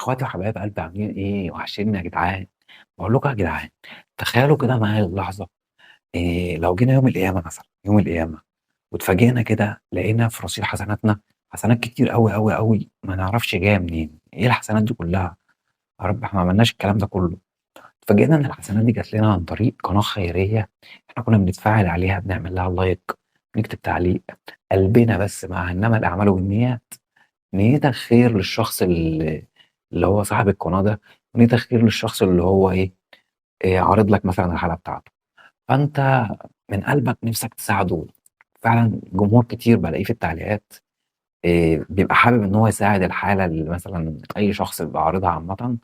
اخواتي وحبايب قلبي عاملين ايه؟ وحشين يا جدعان. بقول لكم يا جدعان، تخيلوا كده معايا اللحظه. لو جينا يوم القيامه مثلا، يوم القيامه واتفاجئنا كده لقينا في رصيد حسناتنا حسنات كتير قوي قوي قوي، ما نعرفش جايه منين. ايه الحسنات دي كلها؟ يا رب احنا ما عملناش الكلام ده كله. اتفاجئنا ان الحسنات دي جات لنا عن طريق قناه خيريه. احنا كنا بنتفاعل عليها، بنعمل لها لايك، نكتب تعليق، قلبنا بس مع انما الاعمال والنيات. نيتك خير للشخص اللي هو صاحب القناة ده، ونيتك خير للشخص اللي هو إيه، عارض لك مثلًا الحالة بتاعته، فأنت من قلبك نِفْسك تساعده. فعلًا جمهور كتير بالاقيه في التعليقات بيبقى حابب إن هو يساعد الحالة اللي مثلًا أي شخص بيبقى عارضها عامةً.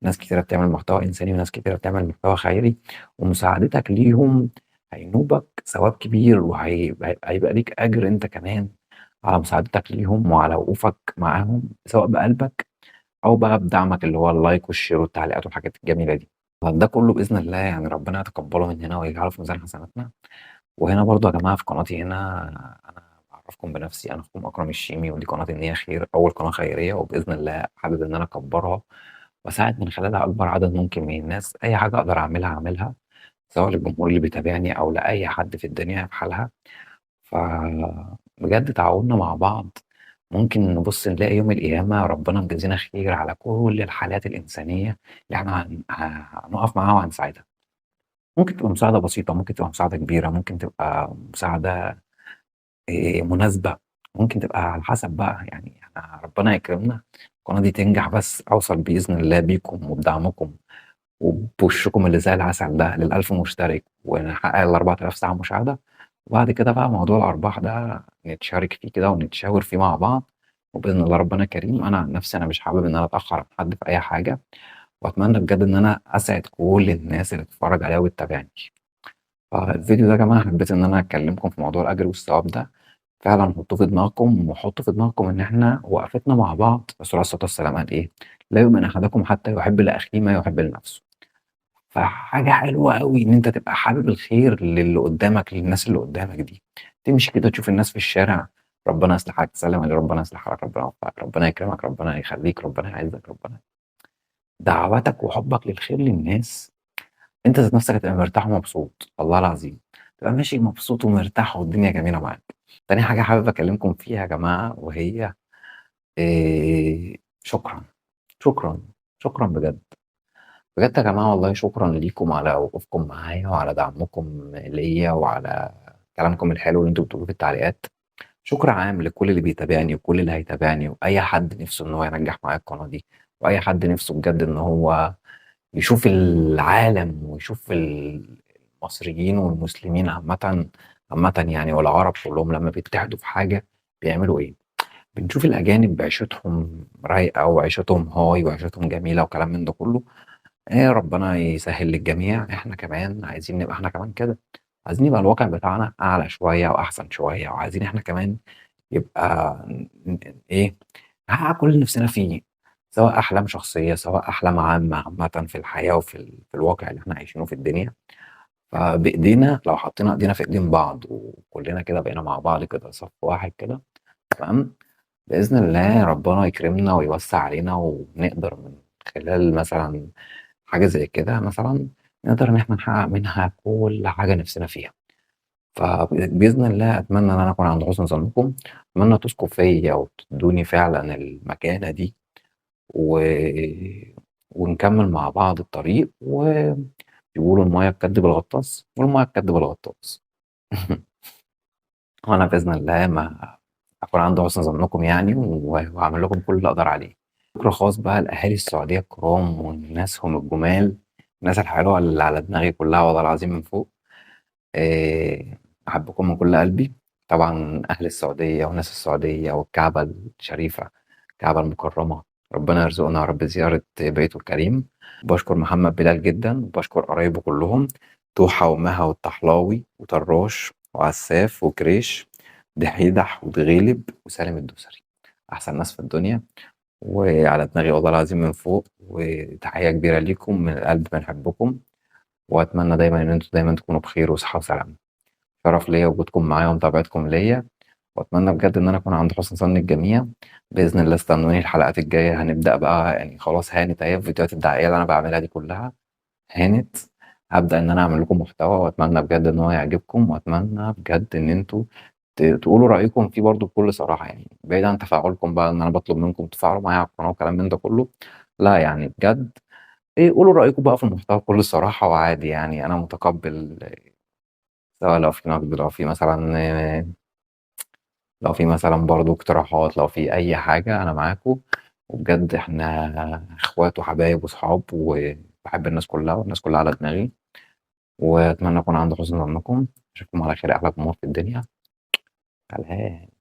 ناس كتيرة بتعمل محتوى إنساني وناس كتيرة بتعمل محتوى خيري، ومساعدتك ليهم هينوبك ثواب كبير، هيبقى ليك أجر أنت كمان على مساعدتك ليهم وعلى وقوفك معاهم، سواء بقلبك أو بقى بدعمك اللي هو اللايك والشير والتعليقات والحاجات الجميلة دي. فده كله بإذن الله يعني ربنا يتقبله مننا ويجعله في ميزان حسناتنا. وهنا برضو يا جماعة في قناتي هنا، أنا بعرفكم بنفسي، أنا أخوكم أكرم الشيمي، ودي قناة النية خير، أول قناة خيرية، وبإذن الله حابب إن أنا أكبرها وأساعد من خلالها أكبر عدد ممكن من الناس. أي حاجة أقدر أعملها أعملها، سواء للجمهور اللي بيتابعني أو لأي حد في الدنيا بحالها. فبجد تعاوننا مع بعض ممكن نبص نلاقي يوم القيامة ربنا مجازينا خير على كل الحالات الإنسانية اللي احنا هنقف معاها وهنساعدها. ممكن تبقى مساعدة بسيطة، ممكن تبقى مساعدة كبيرة، ممكن تبقى مساعدة مناسبة، ممكن تبقى على حسب بقى. يعني احنا ربنا يكرمنا القناة دي تنجح، بس أوصل بإذن الله بيكم وبدعمكم وبوشكم اللي زي العسل ده لل1000 مشترك، ونحقق ال4000 ساعة مشاهدة. وبعد كده بقى موضوع الأرباح ده نتشارك فيه كده ونتشاور فيه مع بعض، وبإذن الله ربنا كريم. أنا عن نفسي أنا مش حابب إن أنا أتأخر عن حد في أي حاجة، وأتمنى بجد إن أنا أسعد كل الناس اللي بتتفرج عليا وتتابعني. فالفيديو ده يا جماعة حبيت إن أنا أكلمكم في موضوع الأجر والثواب ده. فعلا حطوه في دماغكم، وحطوا في دماغكم إن إحنا وقفتنا مع بعض. الرسول عليه الصلاة والسلام قال إيه؟ لا يؤمن أحدكم حتى يحب لأخيه ما يحب لنفسه. فحاجة حلوة أوي إن أنت تبقى حابب الخير للي قدّامك، للناس اللي قدّامك دي. تمشي كده تشوف الناس في الشارع، ربنا يصلح حالك، تسلّم عليه ربنا يصلح حالك، ربنا يوفقك، ربنا يكرمك، ربنا يخلّيك، ربنا يعزّك، ربنا دعواتك وحُبّك للخير للناس، أنت ذات نفسك هتبقى مرتاح ومبسوط، والله العظيم. تبقى ماشي مبسوط ومرتاح والدنيا جميلة معاك. تاني حاجة حابب أكلّمكم فيها يا جماعة، وهي شكرًا، شكرًا، شكرًا بجد. بجد يا جماعة والله شكرًا ليكم على وقوفكم معايا وعلى دعمكم ليّا وعلى كلامكم الحلو اللي أنتم بتقولوه في التعليقات. شكر عام لكل اللي بيتابعني وكل اللي هيتابعني، وأي حد نِفْسه إن هو ينجّح معايا القناة دي، وأي حد نِفْسه بجد إن هو يشوف العالم ويشوف المصريين والمسلمين عامةً، عامةً يعني والعرب كلّهم لمّا بيتحدوا في حاجة بيعملوا إيه. بنشوف الأجانب عيشتهم رايقة وعيشتهم high وعيشتهم جميلة وكلام من ده كلّه. ربنا يسهّل للجميع. إحنا كمان عايزين نبقى إحنا كمان كده، عايزين يبقى الواقع بتاعنا أعلى شوية وأحسن شوية، وعايزين إحنا كمان يبقى إيه، نحقق كل اللي نفسنا فيه، سواء أحلام شخصية، سواء أحلام عامة، عامةً في الحياة في الواقع اللي إحنا عايشينه في الدنيا. فبإيدينا لو حطينا إيدينا في إيدين بعض وكلنا كده بقينا مع بعض كده صف واحد كده، تمام، بإذن الله ربنا يكرمنا ويوسّع علينا ونقدر من خلال مثلًا حاجة زي كده مثلًا، نقدر إن إحنا نحقق منها كل حاجة نفسنا فيها. بإذن الله أتمنى إن أنا أكون عند حُسن ظنكم، أتمنى تثقوا فيّا وتدّوني فعلًا المكانة دي، و ونكمّل مع بعض الطريق. وبيقولوا المَيّة تكدِّب الغطاس والمَيّة تكدِّب الغطاس. وأنا بإذن الله ما أكون عند حُسن ظنكم يعني، وهاعمل لكم كل اللي أقدر عليه. شكر خاص بقى لأهالي السعودية الكرام وناسهم الجُمال، الناس الحلوة اللي على دماغي كلّها والله العظيم من فوق. باحبكم من كل قلبي. طبعًا أهل السعودية وناس السعودية والكعبة الشريفة، الكعبة المكرمة، ربنا يرزقنا يا رب زيارة بيته الكريم. باشكر محمد بلال جدًا، وباشكر قرايبه كلّهم، توحة ومها والطحلاوي وطراش وعساف وكريش، دحيدح ودغيلب وسالم الدوسري، أحسن ناس في الدنيا وعلى دماغي والله العظيم من فوق. وتحية كبيرة ليكم من القلب، بنحبكم، وأتمنى دايمًا إن أنتم دايمًا تكونوا بخير وصحة وسلامة. شرف ليّا وجودكم معايا ومتابعتكم ليّا، وأتمنى بجد إن أنا أكون عند حُسن ظن الجميع. بإذن الله استنوني الحلقات الجاية هنبدأ بقى يعني خلاص هانت أهي الفيديوهات الدعائية اللي أنا باعملها دي كلّها هانت. هابدأ إن أنا أعمل لكم محتوى وأتمنى بجد إن هو يعجبكم، وأتمنى بجد إن أنتم تقولوا رأيكم فيه برضه بكل صراحة يعني، بعيد عن تفاعلكم بقى إن أنا باطلب منكم تتفاعلوا معايا على القناة وكلام من ده كلّه. لأ يعني بجد قولوا رأيكم بقى في المحتوى بكل صراحة وعادي يعني أنا متقبّل، سواء لو في نقد، لو في مثلًا برضه اقتراحات، لو في أي حاجة أنا معاكم. وبجد إحنا إخوات وحبايب وصحاب، وباحب الناس كلّها والناس كلّها على دماغي. وأتمنى أكون عند حُسن ظنكم. أشوفكم على خير يا أحلى جمهور في الدنيا. سلام.